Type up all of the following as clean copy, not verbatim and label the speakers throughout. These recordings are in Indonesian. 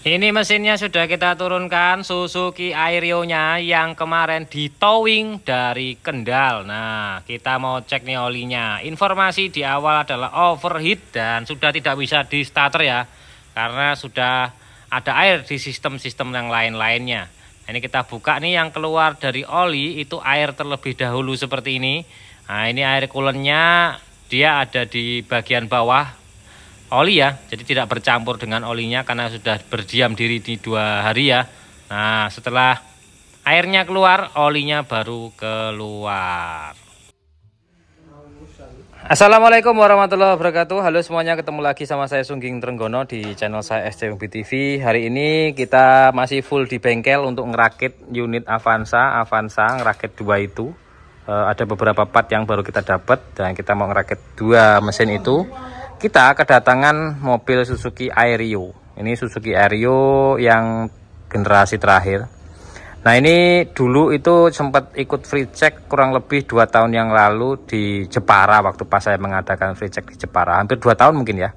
Speaker 1: Ini mesinnya sudah kita turunkan, Suzuki Airyo-nya yang kemarin di towing dari Kendal. Nah, kita mau cek nih olinya. Informasi di awal adalah overheat dan sudah tidak bisa di starter ya, karena sudah ada air di sistem-sistem yang lain-lainnya. Nah, ini kita buka nih, yang keluar dari oli itu air terlebih dahulu seperti ini. Nah, ini air coolant-nya dia ada di bagian bawah oli ya, jadi tidak bercampur dengan olinya karena sudah berdiam diri di 2 hari ya. Nah, setelah airnya keluar, olinya baru keluar. Assalamualaikum warahmatullahi wabarakatuh. Halo semuanya, ketemu lagi sama saya Sungging Trenggono di channel saya SCMB TV. Hari ini kita masih full di bengkel untuk ngerakit unit Avanza ngerakit 2 itu. Ada beberapa part yang baru kita dapat dan kita mau ngerakit 2 mesin itu. Kita kedatangan mobil Suzuki Airyo. Ini Suzuki Airyo yang generasi terakhir. Nah, ini dulu itu sempat ikut free check kurang lebih 2 tahun yang lalu di Jepara, waktu pas saya mengadakan free check di Jepara. Hampir 2 tahun mungkin ya.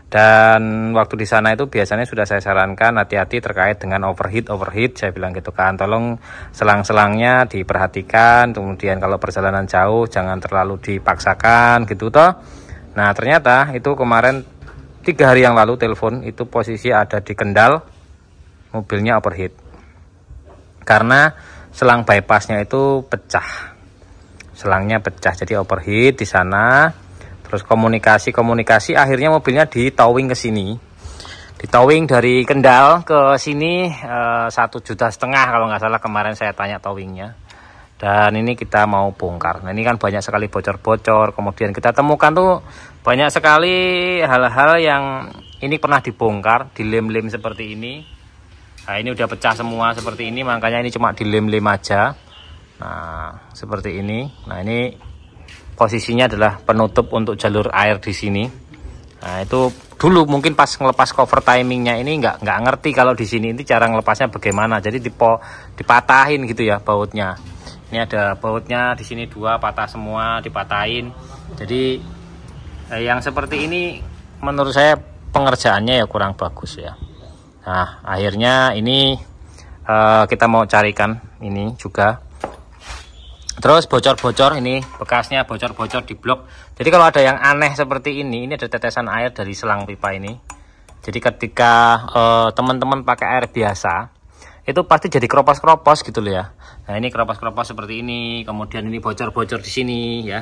Speaker 1: Dan waktu di sana itu biasanya sudah saya sarankan hati-hati terkait dengan overheat. Saya bilang gitu kan, tolong selang-selangnya diperhatikan. Kemudian kalau perjalanan jauh jangan terlalu dipaksakan gitu toh. Nah, ternyata itu kemarin 3 hari yang lalu telepon itu posisi ada di Kendal, mobilnya overheat karena selang bypassnya itu pecah, selangnya pecah, jadi overheat di sana. Terus komunikasi akhirnya mobilnya di towing ke sini, di towing dari Kendal ke sini 1,5 juta kalau nggak salah kemarin saya tanya towingnya. Dan ini kita mau bongkar. Nah, ini kan banyak sekali bocor-bocor. Kemudian kita temukan tuh banyak sekali hal-hal yang ini pernah dibongkar, dilem-lem seperti ini. Nah, ini udah pecah semua seperti ini, makanya ini cuma dilem-lem aja. Nah, seperti ini. Nah, ini posisinya adalah penutup untuk jalur air di sini. Nah, itu dulu mungkin pas ngelepas cover timingnya ini nggak ngerti kalau di sini ini cara ngelepasnya bagaimana. Jadi dipatahin gitu ya bautnya. Ini ada bautnya di sini 2 patah semua, dipatahin. Jadi yang seperti ini menurut saya pengerjaannya ya kurang bagus ya. Nah, akhirnya ini kita mau carikan ini juga. Terus bocor-bocor, ini bekasnya bocor-bocor di blok. Jadi kalau ada yang aneh seperti ini ada tetesan air dari selang pipa ini. Jadi ketika teman-teman pakai air biasa, itu pasti jadi keropos-keropos gitu loh ya. Nah, ini keropos-keropos seperti ini, kemudian ini bocor-bocor di sini ya.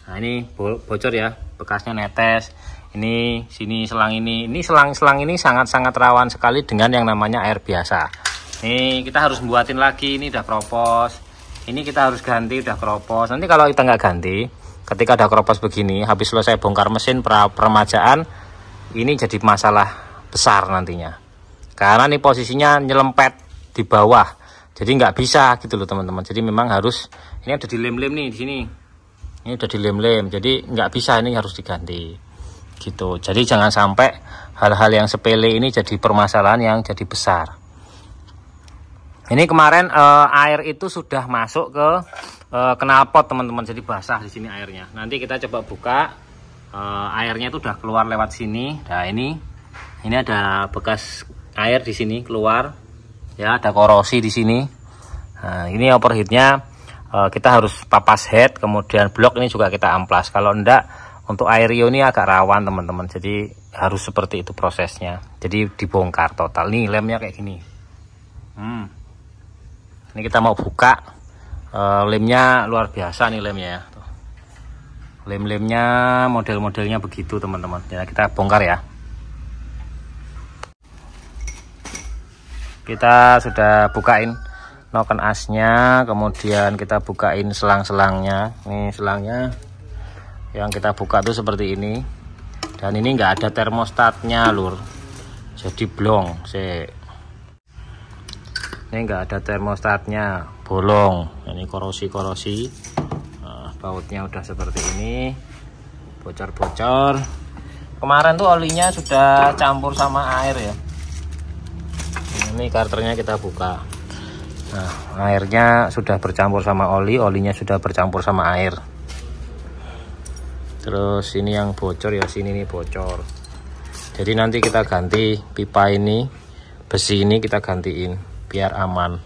Speaker 1: Nah, ini bocor ya, bekasnya netes. Ini sini selang ini selang-selang ini sangat-sangat rawan sekali dengan yang namanya air biasa. Ini kita harus buatin lagi, ini udah keropos. Ini kita harus ganti, udah keropos. Nanti kalau kita nggak ganti, ketika ada keropos begini, habis selesai bongkar mesin peremajaan, ini jadi masalah besar nantinya. Karena ini posisinya nyelempet di bawah, jadi nggak bisa gitu loh teman-teman. Jadi memang harus, ini udah dilem-lem nih di sini, ini udah dilem-lem, jadi nggak bisa, ini harus diganti gitu. Jadi jangan sampai hal-hal yang sepele ini jadi permasalahan yang jadi besar. Ini kemarin air itu sudah masuk ke knalpot teman-teman, jadi basah di sini airnya. Nanti kita coba buka, airnya itu udah keluar lewat sini. Nah, ini ada bekas air di sini keluar. Ya, ada korosi di sini. Nah, ini overheatnya kita harus papas head, kemudian blok ini juga kita amplas. Kalau enggak, untuk Airyo ini agak rawan teman-teman. Jadi harus seperti itu prosesnya. Jadi dibongkar total. Nih lemnya kayak gini. Ini kita mau buka. Lemnya luar biasa nih lemnya ya. Lem-lemnya model-modelnya begitu teman-teman. Ya, kita bongkar ya. Kita sudah bukain noken asnya, kemudian kita bukain selang-selangnya. Ini selangnya yang kita buka tuh seperti ini, dan ini enggak ada termostatnya lur, jadi blong sih. Ini enggak ada termostatnya, bolong. Ini korosi. Nah, bautnya udah seperti ini, bocor-bocor. Kemarin tuh olinya sudah campur sama air ya. Ini karternya kita buka. Nah, airnya sudah bercampur sama oli, olinya sudah bercampur sama air. Terus ini yang bocor ya, sini nih bocor. Jadi nanti kita ganti pipa ini besi ini kita gantiin biar aman.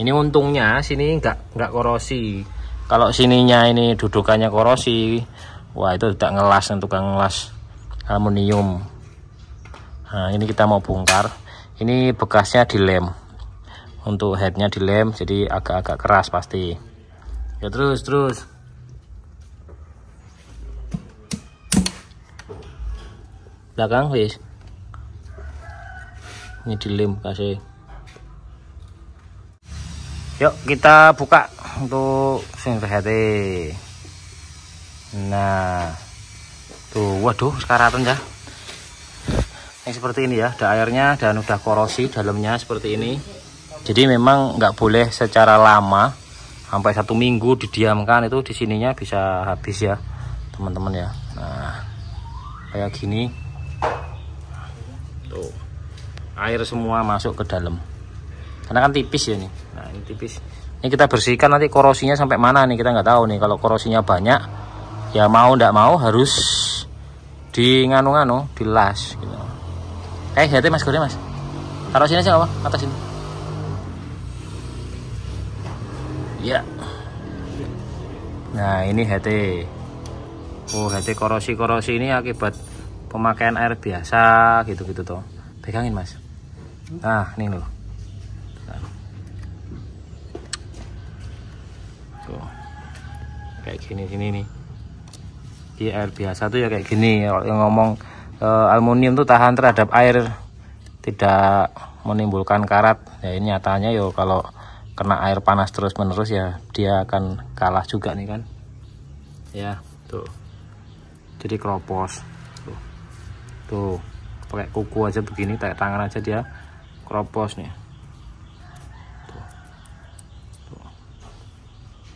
Speaker 1: Ini untungnya sini nggak korosi. Kalau sininya ini dudukannya korosi, wah itu tidak ngelas, tukang ngelas aluminium. Nah ini kita mau bongkar. Ini bekasnya dilem, untuk headnya dilem, jadi agak-agak keras pasti. Ya terus belakang wis. Ini dilem kasih. Yuk kita buka untuk sing headnya. Nah tuh, waduh sekarang ya. Yang seperti ini ya, ada airnya dan udah korosi dalamnya seperti ini. Jadi memang nggak boleh secara lama, sampai 1 minggu didiamkan, itu di sininya bisa habis ya teman-teman ya. Nah kayak gini tuh, air semua masuk ke dalam karena kan tipis ya nih. Nah ini tipis, ini kita bersihkan, nanti korosinya sampai mana nih kita nggak tahu nih. Kalau korosinya banyak ya mau ndak mau harus di nganu dilas gitu. Hati mas, goreng mas, taruh sini aja apa atas ini ya. Nah ini HT. Oh HT korosi ini akibat pemakaian air biasa gitu toh. Pegangin mas. Nah ini loh. Tuh. Kayak gini nih. Di air biasa tuh ya kayak gini. Kalau yang ngomong aluminium tuh tahan terhadap air, tidak menimbulkan karat. Ya ini nyatanya yo kalau kena air panas terus menerus ya dia akan kalah juga nih kan. Ya tuh. Jadi keropos. Tuh. Pakai kuku aja begini, tangan aja dia keropos nih. Tuh.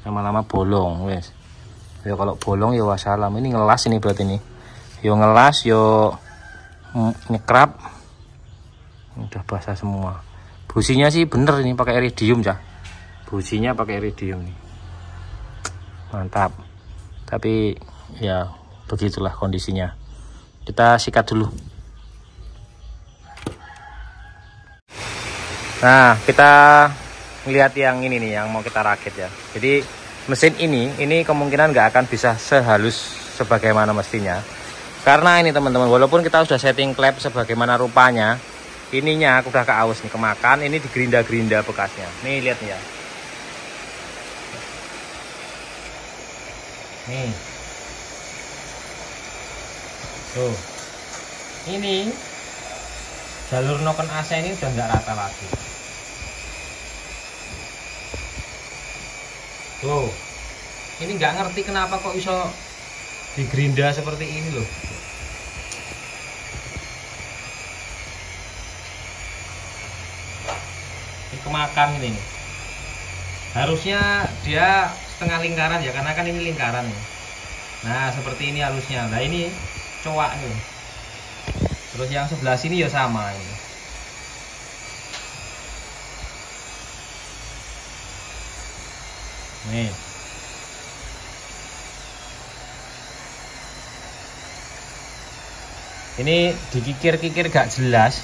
Speaker 1: Lama-lama bolong wes. Ya kalau bolong ya wassalam. Ini ngelas ini berarti nih. Yo ngelas yo nyekrap. Udah basah semua. Businya sih bener ini pakai iridium ya. Businya pakai iridium nih. Mantap. Tapi ya begitulah kondisinya. Kita sikat dulu. Nah, kita lihat yang ini nih yang mau kita rakit ya. Jadi mesin ini kemungkinan nggak akan bisa sehalus sebagaimana mestinya. Karena ini teman-teman, walaupun kita sudah setting klep sebagaimana rupanya, ininya aku udah keaus nih, kemakan. Ini digerinda-gerinda bekasnya. Nih lihat nih ya. Nih. Tuh. Ini jalur noken AC ini udah nggak rata lagi. Tuh. Ini nggak ngerti kenapa kok bisa digerinda seperti ini loh. Ini kemakan ini nih. Harusnya dia setengah lingkaran ya, karena kan ini lingkaran nih. Nah seperti ini harusnya. Nah ini cowak nih. Terus yang sebelah sini ya sama ini. Nih. Ini dikikir-kikir gak jelas.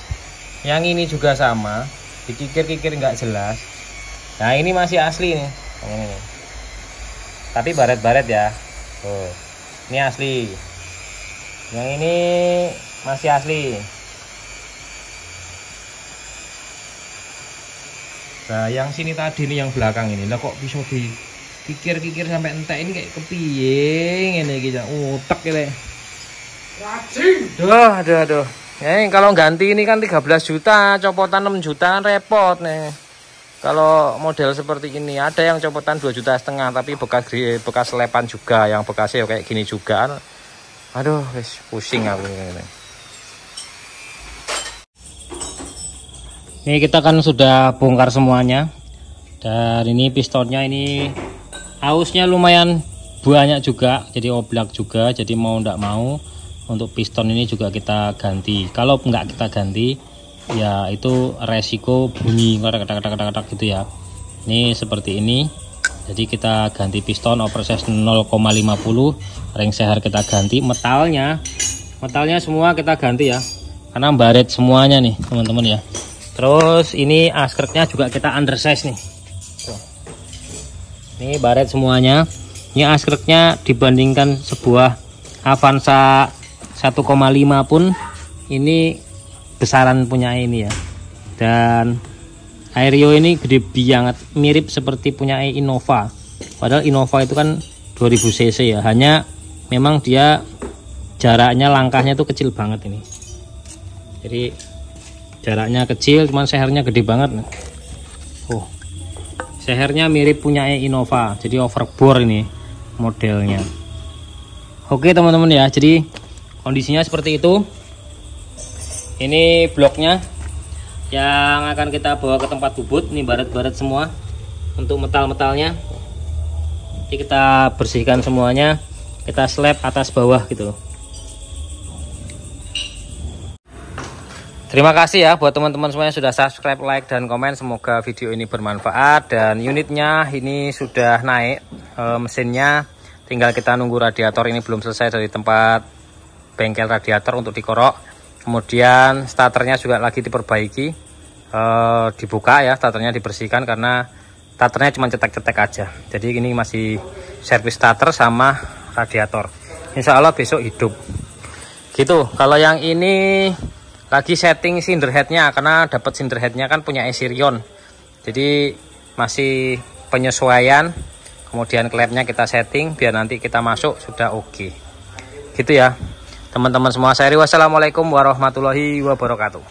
Speaker 1: Yang ini juga sama, dikikir-kikir gak jelas. Nah ini masih asli nih. Ini. Tapi baret-baret ya. Tuh. Ini asli. Yang ini masih asli. Nah yang sini tadi nih, yang belakang ini lah kok bisa dikikir-kikir sampai entek. Ini kayak kepiye ini gitu. Utek gitu. Aduh. Kalau ganti ini kan 13 juta, copotan 6 juta repot nih. Kalau model seperti ini ada yang copotan 2,5 juta, tapi bekas selepan juga, yang bekasnya kayak gini juga. Aduh, wis pusing aku ini. Ini kita kan sudah bongkar semuanya. Dan ini pistonnya ini ausnya lumayan banyak juga, jadi oblak juga. Jadi mau ndak mau untuk piston ini juga kita ganti. Kalau nggak kita ganti ya itu resiko bunyi kata-kata gitu ya. Ini seperti ini. Jadi kita ganti piston operasinya 0,50, ring seher kita ganti, metalnya semua kita ganti ya, karena baret semuanya nih teman-teman ya. Terus ini askreknya juga kita undersize nih. Tuh. Ini baret semuanya. Ini askreknya dibandingkan sebuah Avanza 1,5 pun ini besaran punya ini ya. Dan Aerio ini gede banget, mirip seperti punya Innova. Padahal Innova itu kan 2000 cc ya. Hanya memang dia jaraknya, langkahnya tuh kecil banget ini. Jadi jaraknya kecil, cuman sehernya gede banget. Oh, sehernya mirip punya Innova, jadi overbore ini modelnya. Oke teman-teman ya, jadi kondisinya seperti itu. Ini bloknya yang akan kita bawa ke tempat bubut. Ini baret-baret semua untuk metal-metalnya. Nanti kita bersihkan semuanya, kita slab atas bawah gitu loh. Terima kasih ya buat teman-teman semuanya sudah subscribe, like, dan komen. Semoga video ini bermanfaat. Dan unitnya ini sudah naik, mesinnya tinggal kita nunggu radiator ini belum selesai dari tempat bengkel radiator untuk dikorok. Kemudian starternya juga lagi diperbaiki, dibuka ya, starternya dibersihkan karena starternya cuma cetek-cetek aja. Jadi ini masih servis starter sama radiator. Insya Allah besok hidup gitu. Kalau yang ini lagi setting cinder headnya, karena dapat cinder headnya kan punya Sirion, jadi masih penyesuaian. Kemudian klepnya kita setting biar nanti kita masuk sudah oke. Gitu ya teman-teman semua. Wassalamualaikum warahmatullahi wabarakatuh.